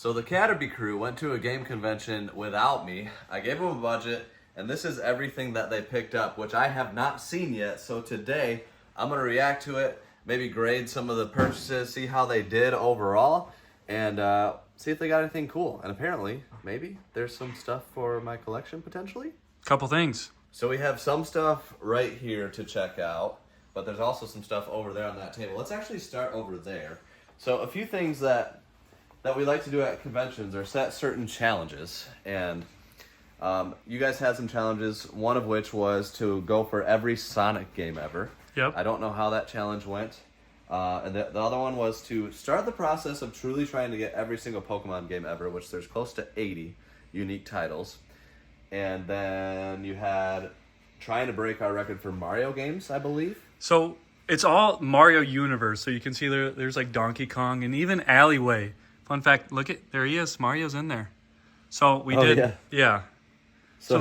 So the CATRP crew went to a game convention without me. I gave them a budget, and this is everything that they picked up, which I have not seen yet. So today, I'm going to react to it, maybe grade some of the purchases, see how they did overall, and see if they got anything cool. And apparently, maybe, there's some stuff for my collection, potentially? Couple things. So we have some stuff right here to check out, but there's also some stuff over there on that table. Let's actually start over there. So a few things that we like to do at conventions are set certain challenges. And you guys had some challenges, one of which was to go for every Sonic game ever. Yep. I don't know how that challenge went. And the other one was to start the process of truly trying to get every single Pokemon game ever, which there's close to 80 unique titles. And then you had trying to break our record for Mario games, I believe. So it's all Mario Universe. So you can see there's like Donkey Kong and even Alleyway. Fun fact, look at, there he is. Mario's in there. So we did, yeah. So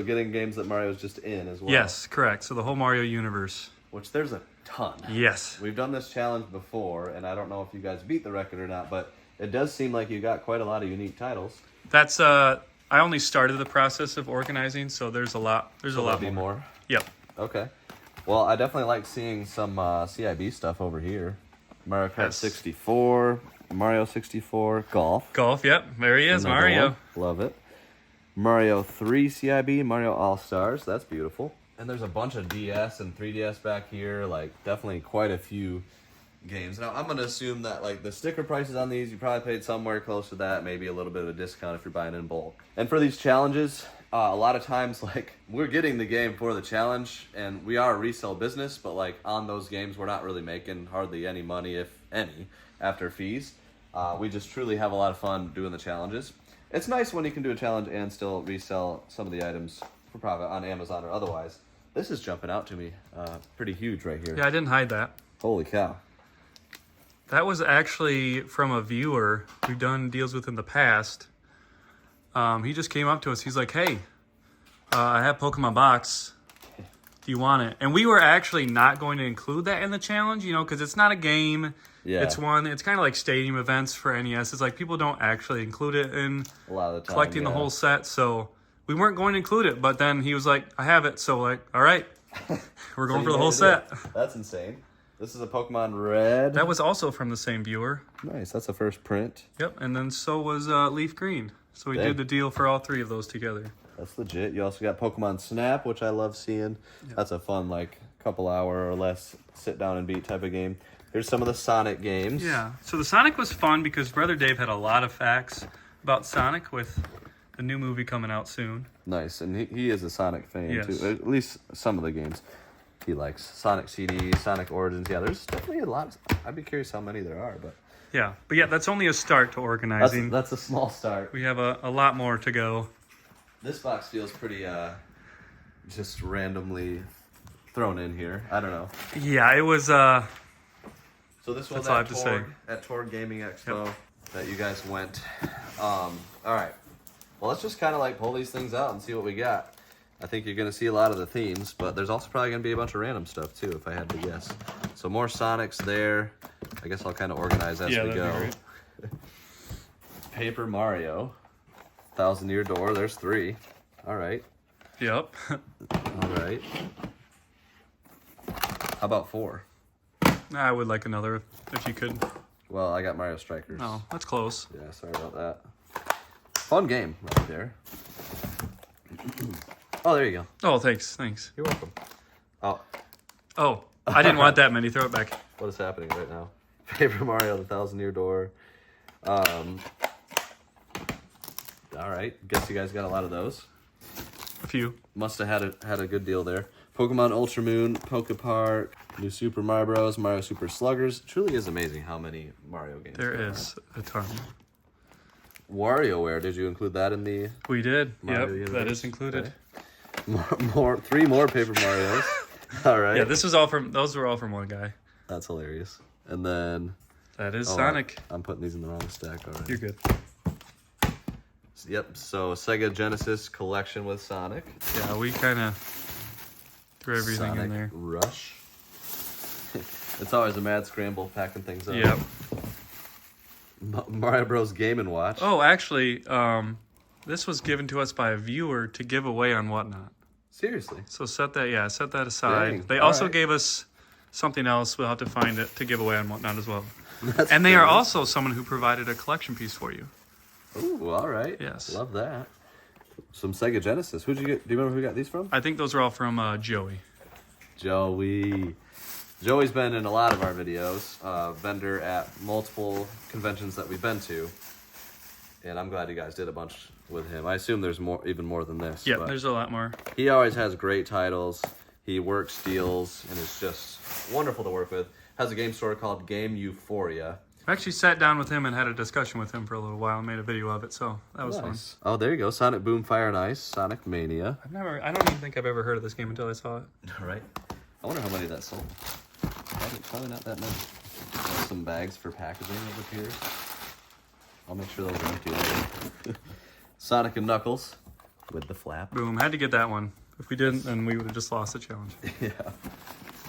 getting games that Mario's just in as well. Yes, correct. So the whole Mario Universe. Which there's a ton. Yes. We've done this challenge before, and I don't know if you guys beat the record or not, but it does seem like you got quite a lot of unique titles. That's, I only started the process of organizing, so there's a lot. There's a lot more. Yep. Okay. Well, I definitely like seeing some CIB stuff over here. Mario Kart 64, Mario 64, Golf. Golf, yep. There he is, Mario. One. Love it. Mario 3 CIB, Mario All-Stars. That's beautiful. And there's a bunch of DS and 3DS back here. Like, definitely quite a few games. Now, I'm going to assume that, like, the sticker prices on these, you probably paid somewhere close to that. Maybe a little bit of a discount if you're buying in bulk. And for these challenges, a lot of times, like, we're getting the game for the challenge, and we are a resale business, but, like, on those games, we're not really making hardly any money, if any, after fees. We just truly have a lot of fun doing the challenges. It's nice when you can do a challenge and still resell some of the items for profit on Amazon or otherwise. This is jumping out to me pretty huge right here. Yeah, I didn't hide that. Holy cow. That was actually from a viewer we've done deals with in the past. He just came up to us. He's like, hey, I have Pokemon box. Do you want it? And we were actually not going to include that in the challenge, you know, because it's not a game. Yeah. It's kind of like stadium events for NES. It's like people don't actually include it in a lot of the time, collecting the whole set. So we weren't going to include it. But then he was like, I have it. So like, all right, we're going for the whole set. That's insane. This is a Pokemon Red. That was also from the same viewer. Nice. That's the first print. Yep. And then so was Leaf Green. So we did the deal for all three of those together. That's legit. You also got Pokemon Snap, which I love seeing. Yep. That's a fun, like, couple hour or less sit down and beat type of game. Here's some of the Sonic games. Yeah. So the Sonic was fun because Brother Dave had a lot of facts about Sonic with the new movie coming out soon. Nice. And he is a Sonic fan, too. At least some of the games he likes. Sonic CD, Sonic Origins. Yeah, there's definitely a lot. I'd be curious how many there are, but... Yeah, but yeah, that's only a start to organizing. That's a small start. We have a lot more to go. This box feels pretty just randomly thrown in here. I don't know. Yeah, it was... So this was at Torg Gaming Expo that you guys went. All right. Well, let's just kind of like pull these things out and see what we got. I think you're going to see a lot of the themes, but there's also probably going to be a bunch of random stuff too, if I had to guess. So more Sonics there. I guess I'll kind of organize as we go. Paper Mario. 1,000-Year Door. There's 3. All right. Yep. All right. How about 4? I would like another if you could. Well, I got Mario Strikers. Oh, that's close. Yeah, sorry about that. Fun game right there. Oh, there you go. Oh, thanks. You're welcome. Oh, I didn't want that many. Throw it back. What is happening right now? Paper Mario, the 1,000-Year Door. All right. Guess you guys got a lot of those. A few. Must have had a good deal there. Pokemon Ultra Moon, Poke Park, New Super Mario Bros, Mario Super Sluggers. Truly is amazing how many Mario games there is. A ton. WarioWare, did you include that in the... We did. Mario Universe? That is included. Okay. 3 more Paper Marios. All right. Yeah, those were all from one guy. That's hilarious. And then... That is Sonic. I'm putting these in the wrong stack already. You're good. Yep, so Sega Genesis collection with Sonic. Yeah, we kind of threw everything Sonic in there. Rush. It's always a mad scramble packing things up. Yep. Mario Bros. Game & Watch. Oh, actually, this was given to us by a viewer to give away on Whatnot. Seriously? So set that aside. Dang, They all also right. gave us something else. We'll have to find it to give away on Whatnot as well. That's And they are fair. also someone who provided a collection piece for you. Ooh, all right. Yes. Love that. Some Sega Genesis. Who'd you get? Do you remember who got these from? I think those are all from Joey. Joey. Joey's been in a lot of our videos. Vendor at multiple conventions that we've been to. And I'm glad you guys did a bunch with him. I assume there's more, even more than this. Yeah, but there's a lot more. he always has great titles. He works deals and is just wonderful to work with. Has a game store called Game Euphoria. I actually sat down with him and had a discussion with him for a little while and made a video of it, so that was fun. Nice. Oh, there you go. Sonic Boom, Fire and Ice, Sonic Mania. I don't even think I've ever heard of this game until I saw it. All right. I wonder how many that sold. Probably not that many. Some bags for packaging over here. I'll make sure those are empty later. Sonic and Knuckles with the flap. Boom, had to get that one. If we didn't, then we would have just lost the challenge. Yeah.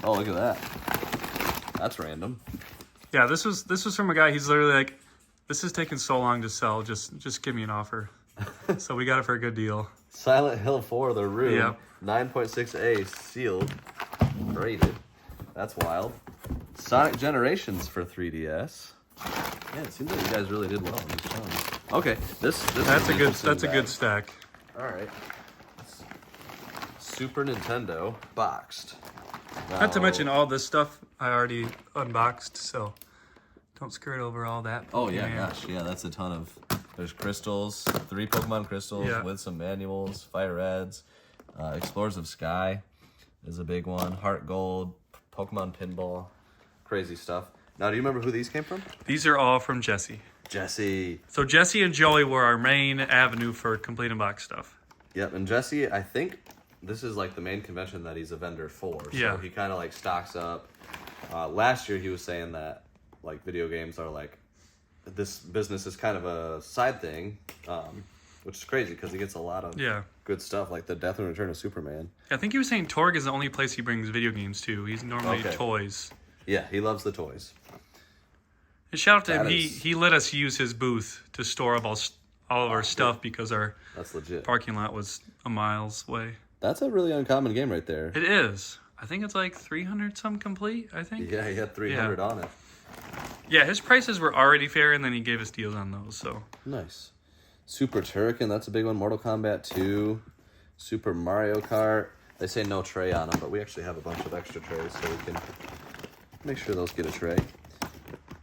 Oh, look at that. That's random. Yeah, this was from a guy. He's literally like, "This is taking so long to sell. Just give me an offer." So we got it for a good deal. Silent Hill 4, The Room. Yep. 9.6A sealed. Rated. That's wild. Sonic Generations for 3DS. Yeah, it seems like you guys really did well on these challenges. Okay, this That's is a good bag. stack. All right. Super Nintendo boxed. Not to Now- mention all this stuff I already unboxed, so don't skirt over all that. Oh yeah, gosh, yeah, that's a ton of. There's crystals, 3 Pokemon crystals Yeah. with some manuals, Fire Reds, Explorers of Sky is a big one, Heart Gold, Pokemon Pinball, crazy stuff. Now, do you remember who these came from? These are all from Jesse. Jesse. So Jesse and Joey were our main avenue for complete unbox stuff. Yep, and Jesse, I think this is like the main convention that he's a vendor for. So Yeah. he kind of like stocks up. Last year he was saying that like video games are like, this business is kind of a side thing, which is crazy because he gets a lot of Yeah. good stuff like the Death and Return of Superman. I think he was saying Torg is the only place he brings video games to. He's normally Okay. toys. Yeah, he loves the toys. And shout out to him. That is- He let us use his booth to store up all of our stuff because our That's legit. parking lot was a miles away. That's a really uncommon game right there. It is. I think it's like 300 some complete, I think. Yeah, he had 300 on it. Yeah, his prices were already fair, and then he gave us deals on those, so. Nice. Super Turrican, that's a big one. Mortal Kombat 2. Super Mario Kart. They say no tray on them, but we actually have a bunch of extra trays, so we can make sure those get a tray.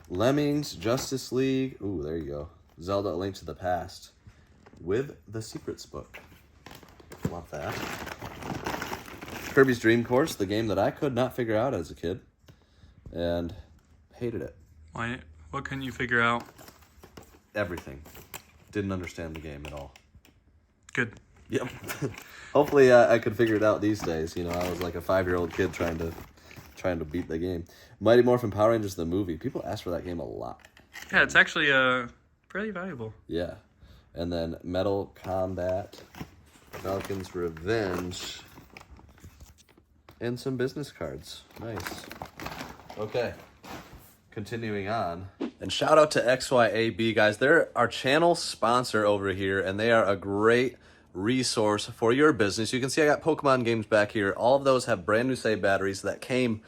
Lemmings, Justice League. Ooh, there you go. Zelda: A Link to the Past with the Secrets book. Love that. Kirby's Dream Course, the game that I could not figure out as a kid, and hated it. Why? What couldn't you figure out? Everything. Didn't understand the game at all. Good. Yep. Hopefully I could figure it out these days. You know, I was like a 5-year-old kid trying to beat the game. Mighty Morphin Power Rangers the movie. People ask for that game a lot. Yeah, it's actually pretty valuable. Yeah. And then Metal Combat, Falcon's Revenge, and some business cards. Nice. Okay. Continuing on. And shout out to XYAB, guys. They're our channel sponsor over here, and they are a great resource for your business. You can see I got Pokemon games back here. All of those have brand new save batteries that came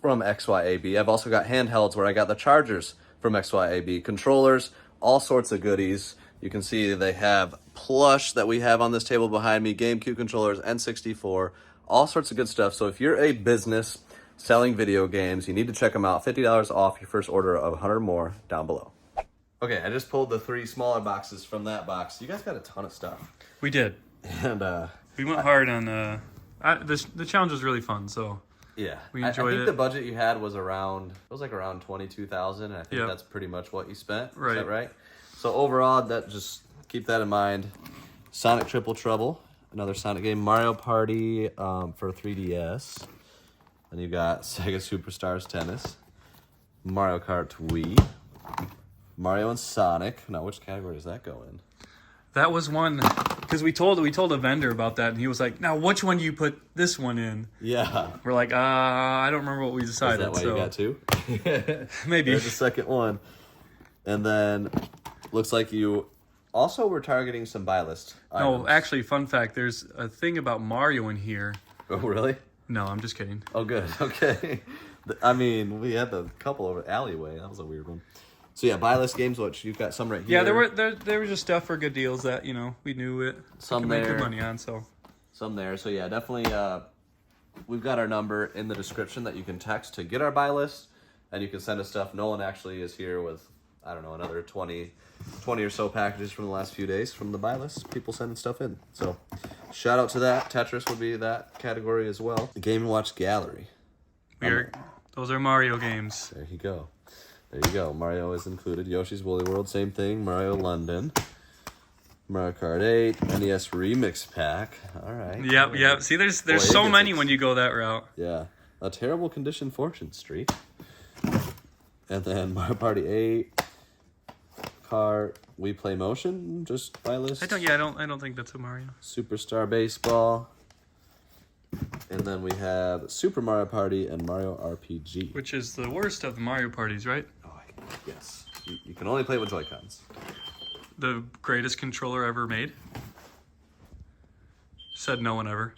from XYAB. I've also got handhelds where I got the chargers from XYAB, controllers, all sorts of goodies. You can see they have plush that we have on this table behind me, GameCube controllers, N64, all sorts of good stuff. So if you're a business selling video games, you need to check them out. $50 off your first order of 100 more down below. Okay, I just pulled the 3 smaller boxes from that box. You guys got a ton of stuff. We did. And We went hard on the challenge was really fun, so yeah, we I enjoyed think it. the budget you had was around 22,000, and I think Yep. that's pretty much what you spent. Is Right. that right? So overall, that just keep that in mind. Sonic Triple Trouble, another Sonic game. Mario Party for 3DS. Then you got Sega Superstars Tennis, Mario Kart Wii, Mario and Sonic. Now, which category does that go in? That was one because we told a vendor about that, and he was like, "Now, which one do you put this one in?" Yeah. We're like, I don't remember what we Is decided. that why so you got 2? maybe. There's the second one. And then looks like you also were targeting some buy list items. No, actually, fun fact, there's a thing about Mario in here. Oh, really? No, I'm just kidding. Oh, good. Okay. I mean, we had the couple over alleyway. That was a weird one. So yeah, buy list games, which you've got some right here. Yeah, there was just stuff for good deals that, you know, we knew it. Some we could make there. good money on, so. Some there. So yeah, definitely we've got our number in the description that you can text to get our buy list, and you can send us stuff. Nolan actually is here with, I don't know, another 20 or so packages from the last few days from the buy list. People sending stuff in. So shout out to that. Tetris would be that category as well. The Game & Watch Gallery. Those are Mario games. There you go. There you go. Mario is included. Yoshi's Woolly World, same thing. Mario London. Mario Kart 8. NES Remix Pack. All right. Yep. See, there's so many when you go that route. Yeah. A Terrible Condition Fortune Street. And then Mario Party 8. Kart. We Play Motion. Just buy list. I don't think that's a Mario. Superstar Baseball. And then we have Super Mario Party and Mario RPG. Which is the worst of the Mario parties, right? Oh, yes. You can only play with Joy-Cons. The greatest controller ever made. Said no one ever.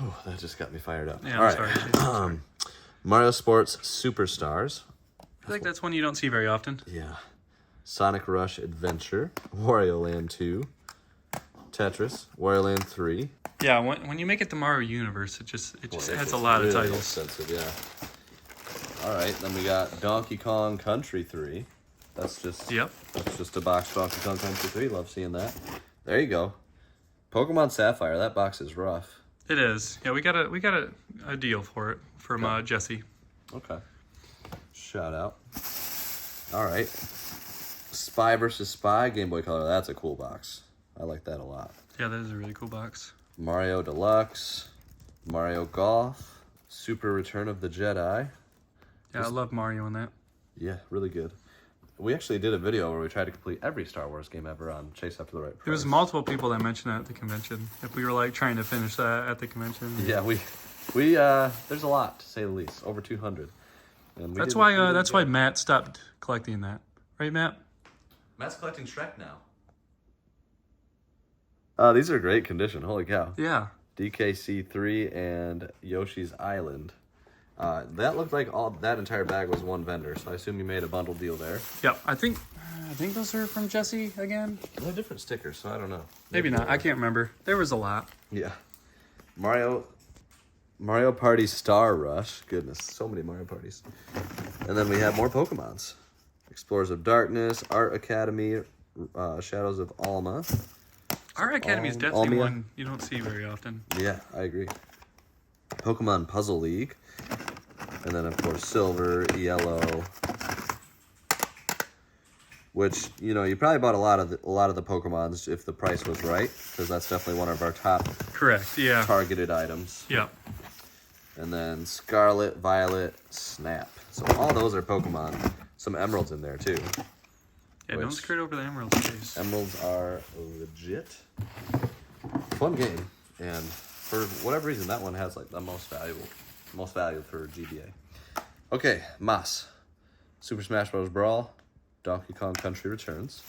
Oh, that just got me fired up. Yeah, All I'm right. sorry. Sorry. Mario Sports Superstars. I feel like that's one you don't see very often. Yeah. Sonic Rush Adventure. Wario Land 2. Tetris. Wario Land 3. Yeah, when you make it the Mario universe, it just Boy, adds a lot of really titles. Expensive, yeah. All right, then we got Donkey Kong Country 3. That's just a box Donkey Kong Country 3. Love seeing that. There you go. Pokemon Sapphire. That box is rough. It is. Yeah, we got a deal for it from Jesse. Okay. Shout out. All right. Spy vs. Spy Game Boy Color. That's a cool box. I like that a lot. Yeah, that is a really cool box. Mario Deluxe. Mario Golf. Super Return of the Jedi. Yeah, I love Mario in that. Yeah, really good. We actually did a video where we tried to complete every Star Wars game ever on Chase After the Right Price. There was multiple people that mentioned that at the convention. If we were like trying to finish that at the convention. Yeah, we there's a lot to say the least. Over 200. And that's why Matt stopped collecting that. Right, Matt? Matt's collecting Shrek now. These are great condition. Holy cow. Yeah. DKC3 and Yoshi's Island. That looked like that entire bag was one vendor, so I assume you made a bundle deal there. Yep. I think those are from Jesse again. They're different stickers, so I don't know. Maybe not. I can't remember. There was a lot. Yeah. Mario Party Star Rush. Goodness, so many Mario Parties. And then we have more Pokemons. Explorers of Darkness, Art Academy, Shadows of Alma. Art Academy is definitely one you don't see very often. Yeah, I agree. Pokemon Puzzle League. And then, of course, Silver, Yellow. Which, you know, you probably bought a lot of the Pokemons if the price was right, because that's definitely one of our top targeted items. Yeah. And then Scarlet, Violet, Snap. So all those are Pokemon. Some Emeralds in there, too. Yeah, don't skirt over the Emeralds, please. Emeralds are legit. Fun game. And for whatever reason, that one has like the most value for GBA. Okay, Mas. Super Smash Bros. Brawl. Donkey Kong Country Returns.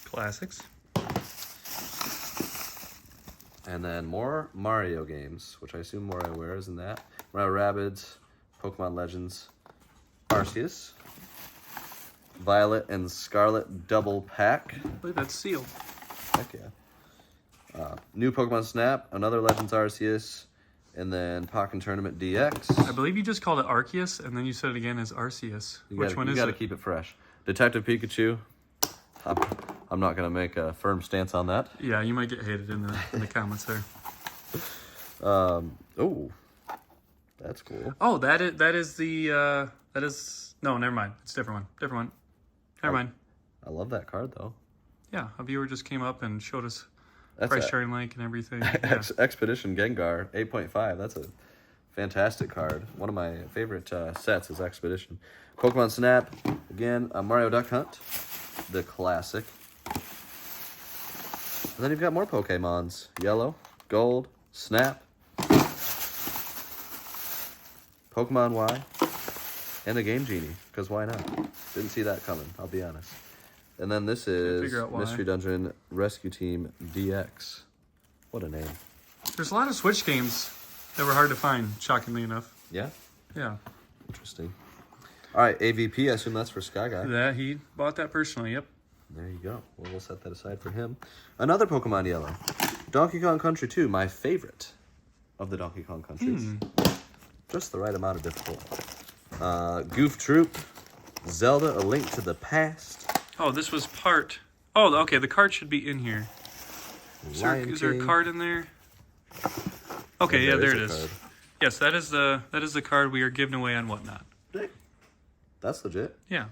Classics. And then more Mario games, which I assume WarioWare is in that. Mario Rabbids, Pokemon Legends, Arceus, Violet and Scarlet Double Pack. I believe that's sealed. Heck yeah. New Pokemon Snap, another Legends Arceus, and then Pokken Tournament DX. I believe you just called it Arceus, and then you said it again as Arceus. Which one is it? You got to keep it fresh. Detective Pikachu. I'm not going to make a firm stance on that. Yeah, you might get hated in the comments there. Oh, that's cool. Oh, that is no, never mind. It's a different one. Never mind. I love that card though. Yeah, a viewer just came up and showed us That's price sharing link and everything. Yeah. Expedition Gengar 8.5. That's a fantastic card. One of my favorite sets is Expedition. Pokemon Snap again. Mario Duck Hunt, the classic. And then you've got more Pokemons. Yellow, Gold, Snap, Pokemon Y, and a Game Genie. Because why not? Didn't see that coming, I'll be honest. And then this is figure out why. Mystery Dungeon Rescue Team DX. What a name. There's a lot of Switch games that were hard to find, shockingly enough. Yeah? Yeah. Interesting. All right, AVP, I assume that's for Sky Guy. That he bought that personally, yep. There you go. Well, we'll set that aside for him. Another Pokemon Yellow. Donkey Kong Country 2, my favorite of the Donkey Kong countries. Just the right amount of difficult. Goof Troop, Zelda, A Link to the Past. Oh, this was part... Oh, okay, the card should be in here. Is there a card in there? Okay, yeah, there it is. Card. Yes, that is the card we are giving away on Whatnot. That's legit. Yeah.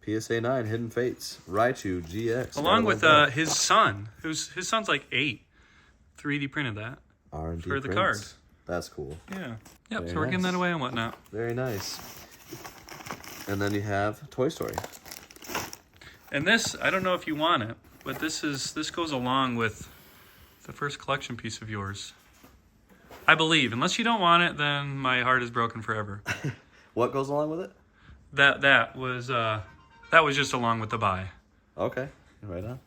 PSA 9, Hidden Fates, Raichu GX. Along with his son, his son's like 8. 3D printed that R&D for the prints. card. That's cool. Yeah. Yep, Very so we're giving nice. that away on Whatnot. Very nice. And then you have Toy Story. And this, I don't know if you want it, but this goes along with the first collection piece of yours. I believe. Unless you don't want it, then my heart is broken forever. What goes along with it? That was just along with the buy. Okay, right on.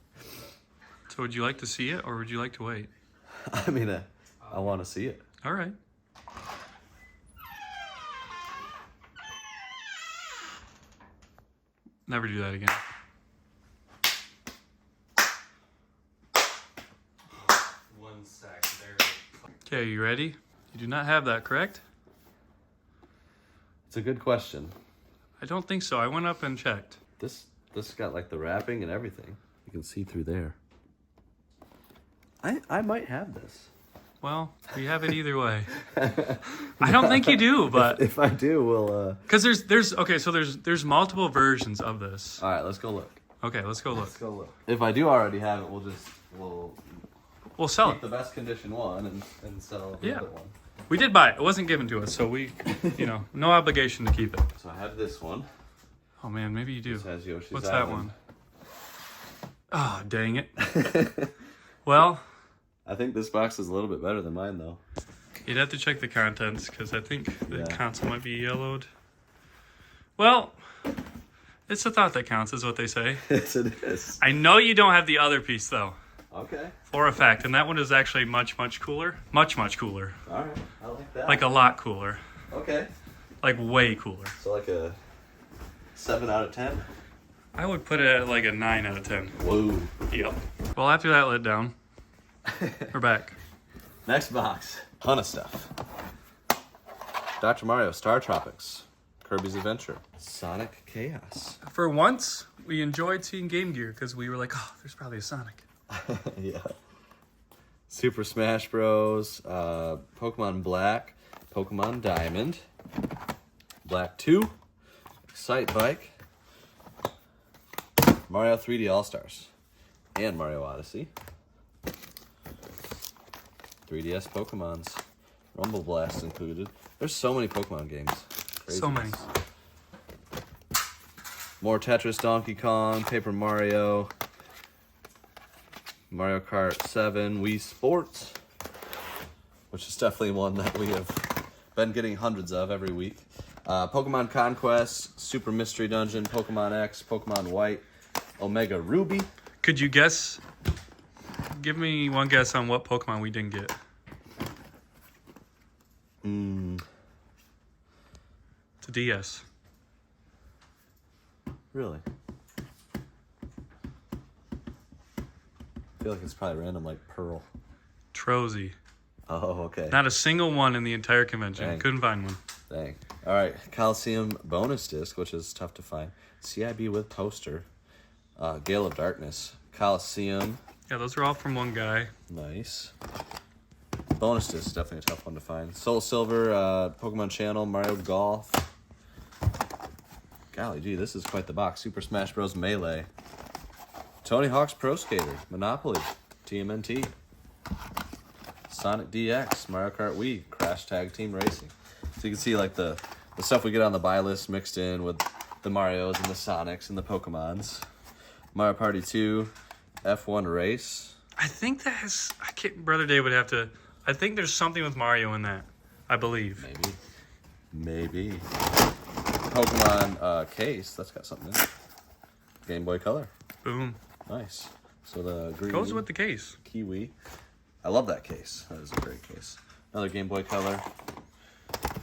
So would you like to see it, or would you like to wait? I mean, I want to see it. All right. Never do that again. One sec. There. Okay, you ready? You do not have that, correct? It's a good question. I don't think so. I went up and checked. This got like the wrapping and everything. You can see through there. I might have this. Well, we have it either way. I don't think you do, but If I do, we'll. because there's multiple versions of this. All right, let's go look. Okay, let's go look. Let's go look. If I do already have it, we'll We'll sell keep it. the best condition one and sell the Yeah. other one. We did buy it. It wasn't given to us, so we, no obligation to keep it. So I have this one. Oh man, maybe you do. This has Yoshi's What's that Island. one? Oh, dang it. Well, I think this box is a little bit better than mine, though. you'd have to check the contents because I think the Yeah. console might be yellowed. Well, it's the thought that counts, is what they say. Yes, it is. I know you don't have the other piece though, Okay. for a fact, and that one is actually much cooler. Much cooler. All right. I like that. Like a lot cooler. Okay. Like way cooler. So like a 7 out of 10. I would put it at like a 9 out of 10. Whoa. Yep. Well, after that let down, we're back. Next box. Ton of stuff. Dr. Mario, Star Tropics, Kirby's Adventure, Sonic Chaos. For once, we enjoyed seeing Game Gear because we were like, oh, there's probably a Sonic. Yeah. Super Smash Bros. Pokemon Black, Pokemon Diamond, Black 2, Excite Bike, Mario 3D All-Stars, and Mario Odyssey. 3DS Pokemons, Rumble Blast included. There's so many Pokemon games. So many. More Tetris, Donkey Kong, Paper Mario, Mario Kart 7, Wii Sports, which is definitely one that we have been getting hundreds of every week. Pokemon Conquest, Super Mystery Dungeon, Pokemon X, Pokemon White, Omega Ruby. Could you guess? Give me one guess on what Pokemon we didn't get. It's a DS. Really? I feel like it's probably random, like Pearl. Trozy. Oh, okay. Not a single one in the entire convention. Dang. Couldn't find one. Dang. All right. Coliseum bonus disc, which is tough to find. CIB with poster. Gale of Darkness. Coliseum. Yeah, those are all from one guy. Nice. Bonus disc is definitely a tough one to find. Soul Silver, Pokemon Channel, Mario Golf. Golly gee, this is quite the box. Super Smash Bros. Melee. Tony Hawk's Pro Skater. Monopoly. TMNT. Sonic DX. Mario Kart Wii. Crash Tag Team Racing. So you can see like the stuff we get on the buy list mixed in with the Marios and the Sonics and the Pokemons. Mario Party 2. F1 Race. I think that has... Brother Dave would have to... I think there's something with Mario in that. I believe. Maybe. Pokemon case. That's got something in it. Game Boy Color. Boom. Nice. So the green Goes with the case. Kiwi. I love that case. That is a great case. Another Game Boy Color.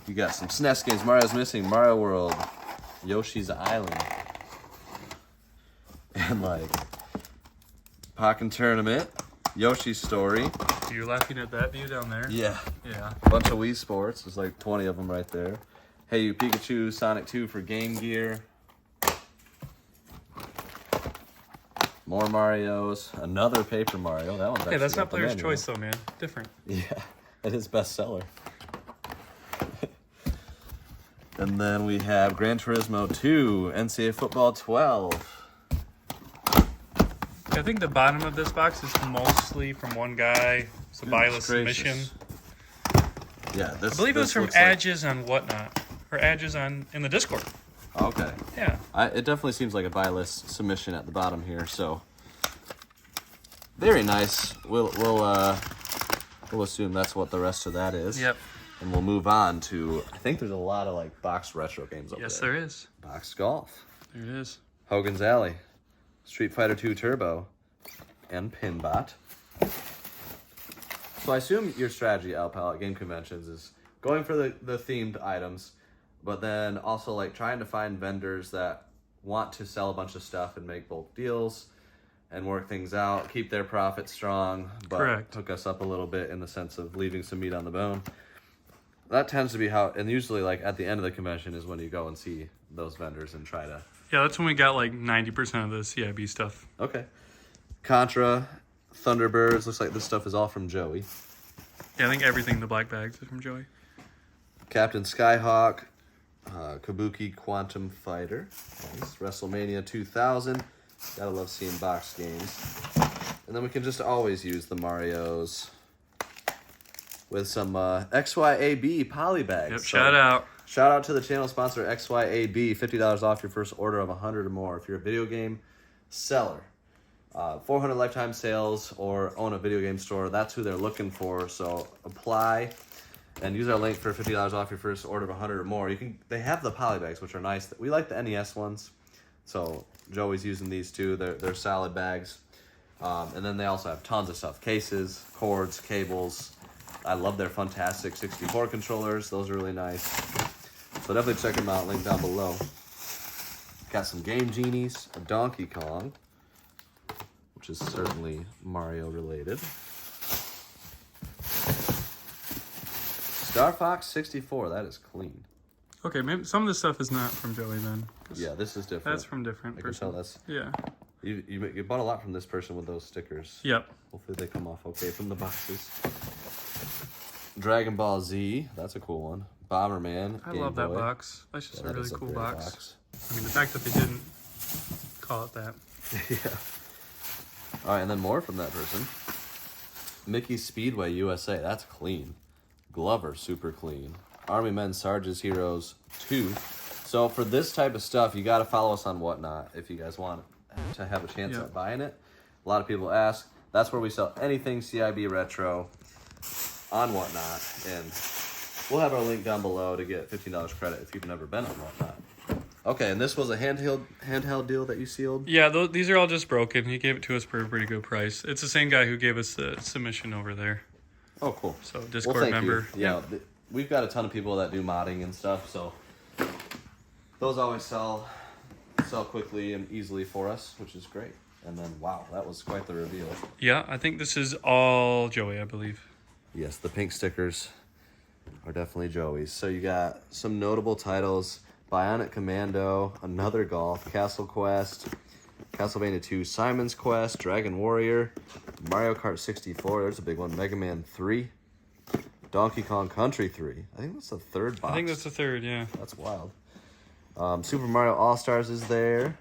You got some SNES games. Mario's Missing, Mario World, Yoshi's Island, and like Pokken Tournament, Yoshi's Story. You're laughing at that view down there? Yeah. Yeah. Bunch of Wii Sports. There's like 20 of them right there. Hey You Pikachu, Sonic 2 for Game Gear. More Marios. Another Paper Mario. That one's Hey, that's actually not got the player's manual. choice though, man. Different. Yeah, it is bestseller. And then we have Gran Turismo 2, NCAA Football 12. I think the bottom of this box is mostly from one guy. It's a buyless submission. Yeah, this I believe it was this from looks like- Adges on Whatnot. Or Adges in the Discord. Okay. Yeah. It definitely seems like a buy list submission at the bottom here, so very nice. We'll assume that's what the rest of that is. Yep. And we'll move on to, I think there's a lot of like box retro games over Yes, there. there is. Box Golf, There it is. Hogan's Alley, Street Fighter 2 Turbo, and Pinbot. So I assume your strategy, Alpal, at game conventions is going for the themed items, but then also like trying to find vendors that want to sell a bunch of stuff and make bulk deals and work things out, keep their profits strong, but Correct. hook us up a little bit in the sense of leaving some meat on the bone. That tends to be how, and usually like at the end of the convention is when you go and see those vendors and try to. Yeah, that's when we got like 90% of the CIB stuff. Okay. Contra, Thunderbirds, looks like this stuff is all from Joey. Yeah, I think everything in the black bags is from Joey. Captain Skyhawk, Kabuki Quantum Fighter, nice. WrestleMania 2000. Gotta love seeing box games. And then we can just always use the Marios with some XYAB poly bags. Yep, So, shout out. Shout out to the channel sponsor XYAB, $50 off your first order of 100 or more. If you're a video game seller, 400 lifetime sales or own a video game store, that's who they're looking for. So apply and use our link for $50 off your first order of 100 or more. They have the poly bags, which are nice. We like the NES ones, so Joey's using these too. They're solid bags. And then they also have tons of stuff: cases, cords, cables. I love their Fantastic 64 controllers. Those are really nice. So definitely check them out. Link down below. Got some Game Genies, a Donkey Kong, which is certainly Mario related. Star Fox 64, that is clean. Okay, maybe some of this stuff is not from Joey then. 'Cause Yeah, this is different. that's from different I can tell person. that's. Yeah. You bought a lot from this person with those stickers. Yep. Hopefully they come off okay from the boxes. Dragon Ball Z, that's a cool one. Bomberman. I Game love that Boy. box. That's just Yeah, a that really is cool great box. I mean, the fact that they didn't call it that. Yeah. All right, and then more from that person. Mickey Speedway USA, that's clean. Glover, super clean. Army Men Sarge's Heroes 2. So for this type of stuff, you got to follow us on Whatnot if you guys want to have a chance Yeah. at buying it. A lot of people ask. That's where we sell anything CIB retro on Whatnot, and we'll have our link down below to get $15 credit if you've never been on Whatnot. Okay, and this was a handheld deal that you sealed? Yeah, these are all just broken. He gave it to us for a pretty good price. It's the same guy who gave us the submission over there. Oh, cool. So Discord Well, thank member. you. Yeah, we've got a ton of people that do modding and stuff, so those always sell quickly and easily for us, which is great. And then, wow, that was quite the reveal. Yeah, I think this is all Joey, I believe. Yes, the pink stickers are definitely Joey's. So you got some notable titles: Bionic Commando, Another Golf, Castle Quest, Castlevania 2, Simon's Quest, Dragon Warrior, Mario Kart 64, there's a big one, Mega Man 3, Donkey Kong Country 3. I think that's the third box. I think that's the third, yeah. That's wild. Super Mario All-Stars is there.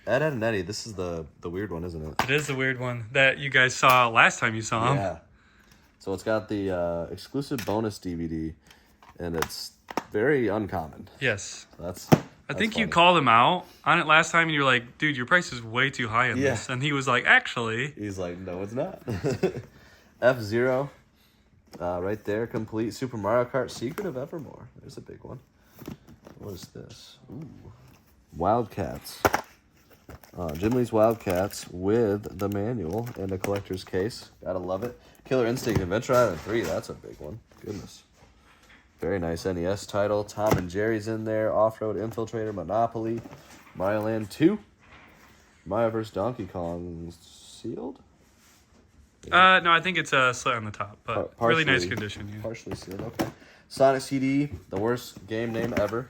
Ed, Edd, and Eddy, this is the weird one, isn't it? It is the weird one that you guys saw last time you saw him. Yeah. So it's got the exclusive bonus DVD, and it's very uncommon. Yes. That's I think you funny. called him out on it last time, and you're like, dude, your price is way too high on Yeah. this. And he was like, actually. He's like, no, it's not. F-Zero, right there, complete. Super Mario Kart, Secret of Evermore. There's a big one. What is this? Ooh. Wildcats. Jim Lee's Wildcats with the manual and a collector's case. Gotta love it. Killer Instinct Adventure Island 3. That's a big one. Goodness. Very nice NES title. Tom and Jerry's in there. Off-Road Infiltrator, Monopoly, Mario Land 2. Mario vs. Donkey Kong sealed? No, I think it's slit on the top, but really nice condition. Yeah. Partially sealed, okay. Sonic CD, the worst game name ever.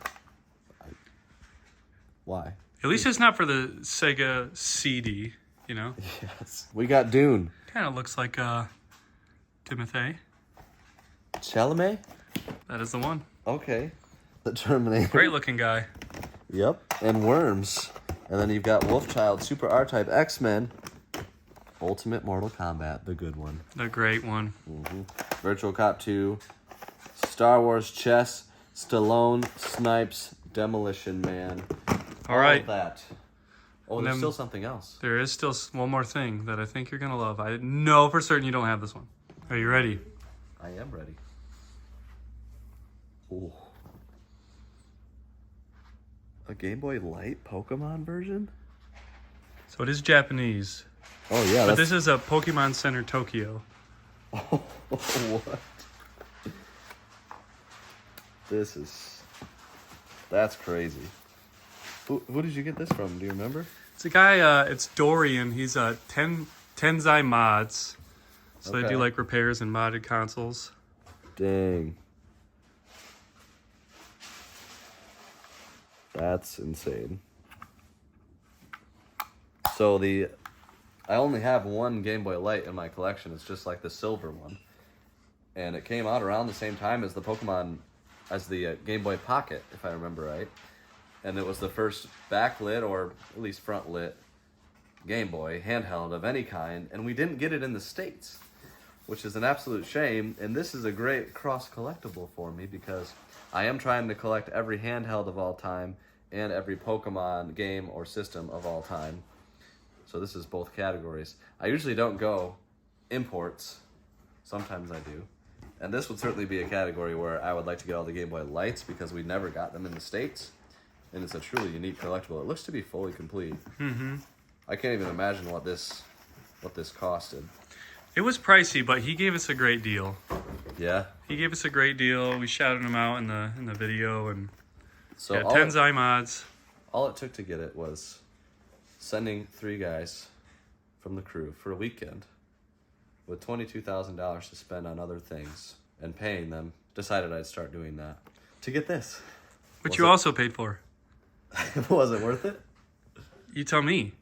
Why? At least it's not for the Sega CD, you know? Yes. We got Dune. Kind of looks like Timothy. Chalamet? That is the one. Okay. The Terminator. Great looking guy. Yep. And Worms. And then you've got Wolfchild, Super R-Type, X-Men, Ultimate Mortal Kombat, the good one. The great one. Mm-hmm. Virtual Cop 2, Star Wars Chess, Stallone, Snipes, Demolition Man. All right. Of that. Oh, there's still something else. There is still one more thing that I think you're going to love. I know for certain you don't have this one. Are you ready? I am ready. Ooh. A Game Boy Light Pokemon version? So it is Japanese. Oh, yeah. But this is a Pokemon Center Tokyo. Oh, what? That's crazy. Who did you get this from? Do you remember? It's a guy, it's Dorian. He's Tenzai Mods. So they do like repairs and modded consoles. Dang. That's insane. So I only have one Game Boy Light in my collection. It's just like the silver one. And it came out around the same time as the Game Boy Pocket, if I remember right. And it was the first backlit, or at least front lit, Game Boy handheld of any kind. And we didn't get it in the States, which is an absolute shame. And this is a great cross-collectible for me because I am trying to collect every handheld of all time and every Pokemon game or system of all time. So this is both categories. I usually don't go imports. Sometimes I do. And this would certainly be a category where I would like to get all the Game Boy Lights because we never got them in the States. And it's a truly unique collectible. It looks to be fully complete. Mm-hmm. I can't even imagine what this costed. It was pricey, but he gave us a great deal. Yeah? He gave us a great deal. We shouted him out in the video. And So yeah, Tenzai Mods. All it took to get it was sending 3 guys from the crew for a weekend with $22,000 to spend on other things and paying them. Decided I'd start doing that to get this. Which you also paid for. Was it worth it? You tell me.